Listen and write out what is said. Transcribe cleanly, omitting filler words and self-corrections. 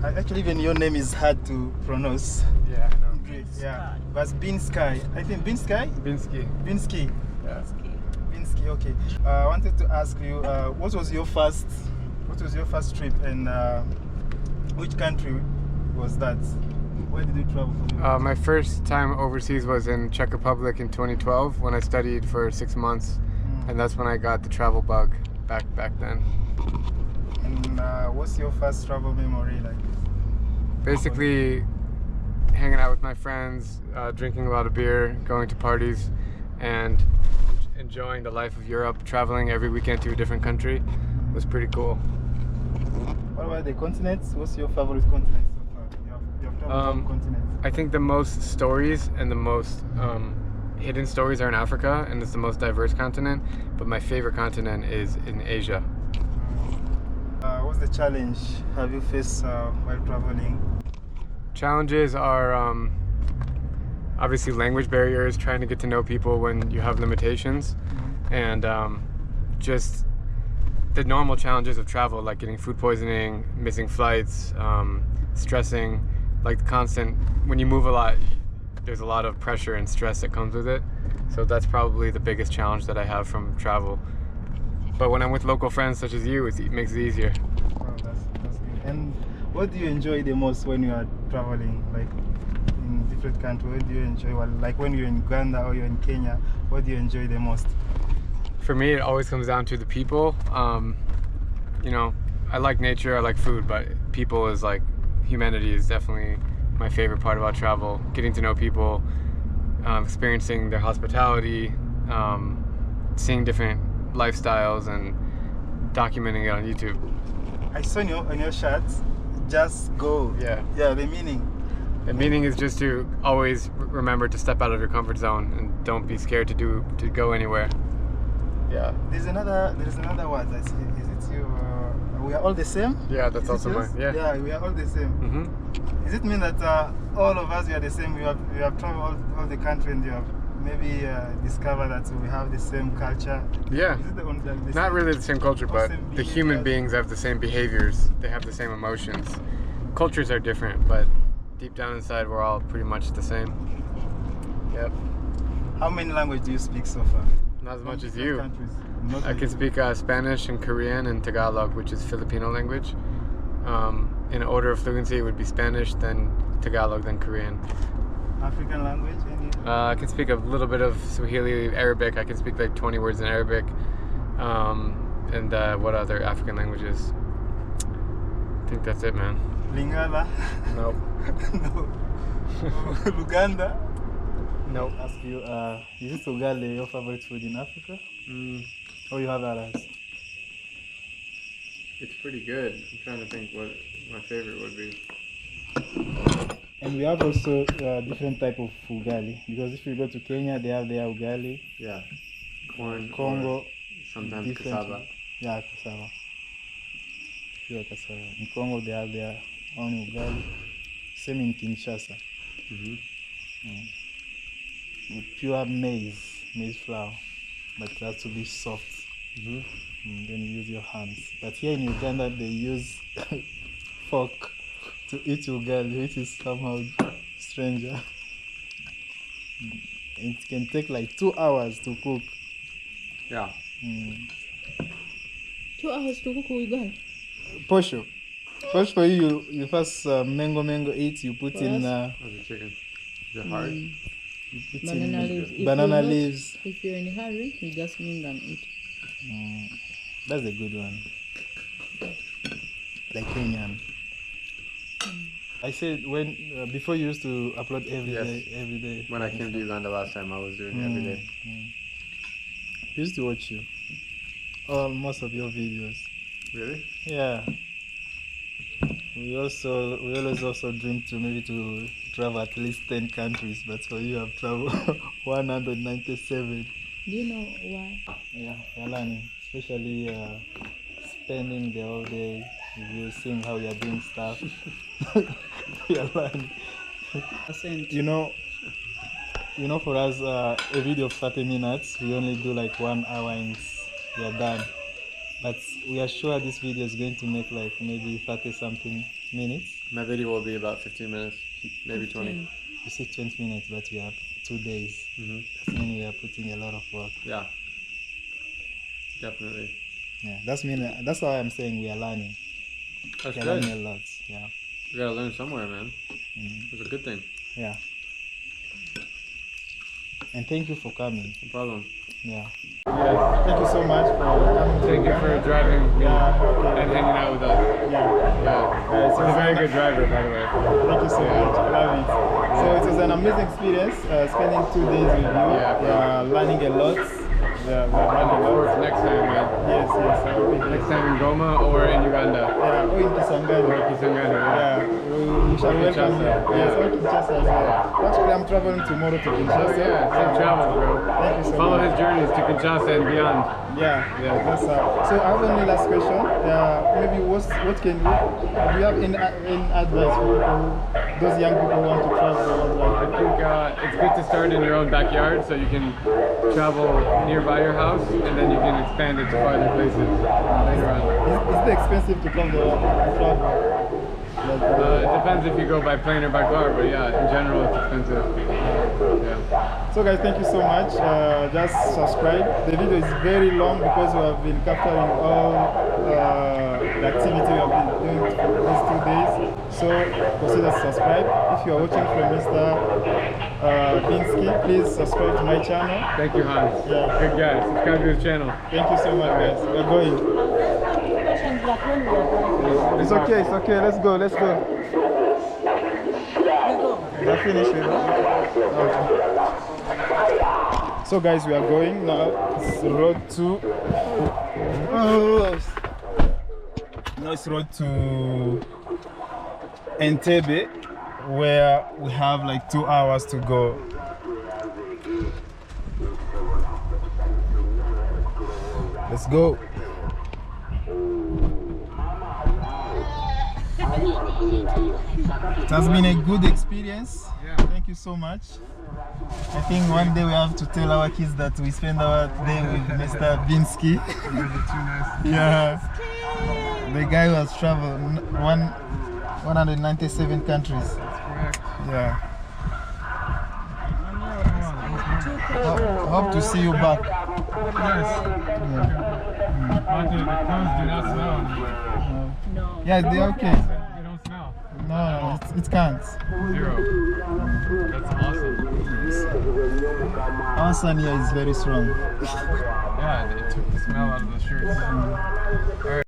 Actually, even your name is hard to pronounce. Yeah, I know. Great, yeah. But Binskey, I think Binskey? Binskey. Binskey. Yeah. Binskey, okay. I wanted to ask you, what was your first trip, and which country was that? Where did you travel from? My first time overseas was in Czech Republic in 2012 when I studied for 6 months, and that's when I got the travel bug back then. And what's your first travel memory like? Basically, hanging out with my friends, drinking a lot of beer, going to parties, and enjoying the life of Europe. Traveling every weekend to a different country was pretty cool. What about the continents? What's your favorite continent so far? You have traveled to continents. I think the most stories and the most hidden stories are in Africa, and it's the most diverse continent, but my favorite continent is in Asia. What's the challenge have you faced while traveling? Challenges are obviously language barriers, trying to get to know people when you have limitations, and just the normal challenges of travel, like getting food poisoning, missing flights, stressing, like the constant, when you move a lot, there's a lot of pressure and stress that comes with it. So that's probably the biggest challenge that I have from travel. But when I'm with local friends such as you, it makes it easier. Wow, that's good. And what do you enjoy the most when you are traveling, like in different countries? What do you enjoy? Well, like when you're in Uganda or you're in Kenya, what do you enjoy the most? For me, it always comes down to the people. You know, I like nature, I like food, but people is like, humanity is definitely my favorite part about travel. Getting to know people, experiencing their hospitality, seeing different lifestyles, and documenting it on YouTube. I saw on your shirt, just go. Yeah. Yeah, the meaning. The meaning is just to always remember to step out of your comfort zone and don't be scared to go anywhere. Yeah. There's another word. Is it you? We are all the same. Yeah, that's also mine. Yeah. Yeah, we are all the same. Mm-hmm. Does it mean that all of us we are the same? We have traveled all the country, and you have maybe discovered that we have the same culture? Yeah. Is it the Not really the same culture, but same the human beings have the same behaviors. They have the same emotions. Cultures are different, but deep down inside, we're all pretty much the same. Yep. How many languages do you speak so far? Not as much as you. Countries. I can speak Spanish and Korean and Tagalog, which is Filipino language. In order of fluency, it would be Spanish, then Tagalog, then Korean. African language? Any? I can speak a little bit of Swahili, Arabic. I can speak like 20 words in Arabic. And what other African languages? I think that's it, man. Lingala? Nope. No. Luganda? Nope. Ask you, is ugali your favorite food in Africa? Or you have others? It's pretty good. I'm trying to think what my favorite would be. And we have also different type of ugali, because if you go to Kenya, they have their ugali. Yeah. Corn. Congo, Sometimes different. cassava. Yeah, cassava. Pure cassava. In Congo, they have their own ugali. Same in Kinshasa. With pure maize flour, but it has to be soft. And then you use your hands. But here in Uganda, they use fork to eat ugali, which is somehow stranger. It can take like 2 hours to cook. Yeah. 2 hours to cook ugali? Posho. Posho, you first mango eat, you put in... The chicken. Is it hard? You put Banana in leaves. banana leaves. If you're in a hurry, you just mingle and eat. That's a good one. Like Kenyan. I said when before you used to upload every day. When I came to Uganda last time, I was doing it every day. I used to watch you. Most of your videos. Really? Yeah. We always also dream to maybe to travel at least 10 countries, but for you have traveled 197. Do you know why? Yeah, you're learning, especially spending the whole day with you, seeing how you're doing stuff. You're learning. You know, for us, a video of 30 minutes, we only do like 1 hour and we are done. But we are sure this video is going to make like maybe 30 something minutes? My video will be about 15 minutes, maybe 20. You said 20 minutes, but you have 2 days. Mm-hmm. That means we are putting a lot of work. Yeah, definitely. Yeah, that's why I'm saying we are learning. That's We are good. learning a lot. Yeah. You gotta learn somewhere, man. Mhm. It's a good thing. Yeah. And thank you for coming. No problem. Yeah. Yes. Thank you so much for coming. Thank you for driving me Yeah. and hanging out with us. Yeah. Yeah. He's a very good driver, by the way. Thank you so much. I love it. So it was an amazing experience spending 2 days with you. Yeah. Learning a lot. Yeah, we're I learning look a forward lot. to next time, man. Yes, yes. I will be here. Next time in Goma or in Uganda. Yeah, or in Kisangani. Or Kisangani, yeah. Yeah, we shall Or welcome you. Kinshasa. Yes, or Kinshasa as well. Actually, I'm traveling tomorrow to Kinshasa. Oh yeah, safe travels, bro. Thank you so Follow much. his journeys to Kinshasa and beyond. Yeah, that's so I have only last question. Maybe what can you do you have any advice for people, those young people who want to travel? I think it's good to start in your own backyard so you can travel nearby your house and then you can expand it to farther places later on. Is it expensive to come to travel? It depends if you go by plane or by car, but yeah, in general it's expensive. Yeah. So guys, thank you so much. Just subscribe. The video is very long because we have been capturing all the activity we have been doing for these 2 days. So consider subscribe. If you are watching from Mr. Binskey, please subscribe to my channel. Thank you, Hans. Yeah. Good guy. Subscribe to his channel. Thank you so much, guys. We're going. Questions like when we are going. It's okay, it's okay. Let's go, let's go. Is that finished with that? Okay. So guys, we are going now. It's road to now it's road to Entebbe, where we have like 2 hours to go. Let's go. It has been a good experience. Yeah. Thank you so much. I think one day we have to tell our kids that we spend our day with Mr. Binskey. Yeah. The guy who has traveled 197 countries. That's correct. Yeah. Hope to see you back. Yes. But the clothes do not smell anymore. No. Yeah, they're okay. They don't smell. No, it can't. Zero. That's awesome. Our son here is very strong. Yeah, they took the smell out of the shirts. All right.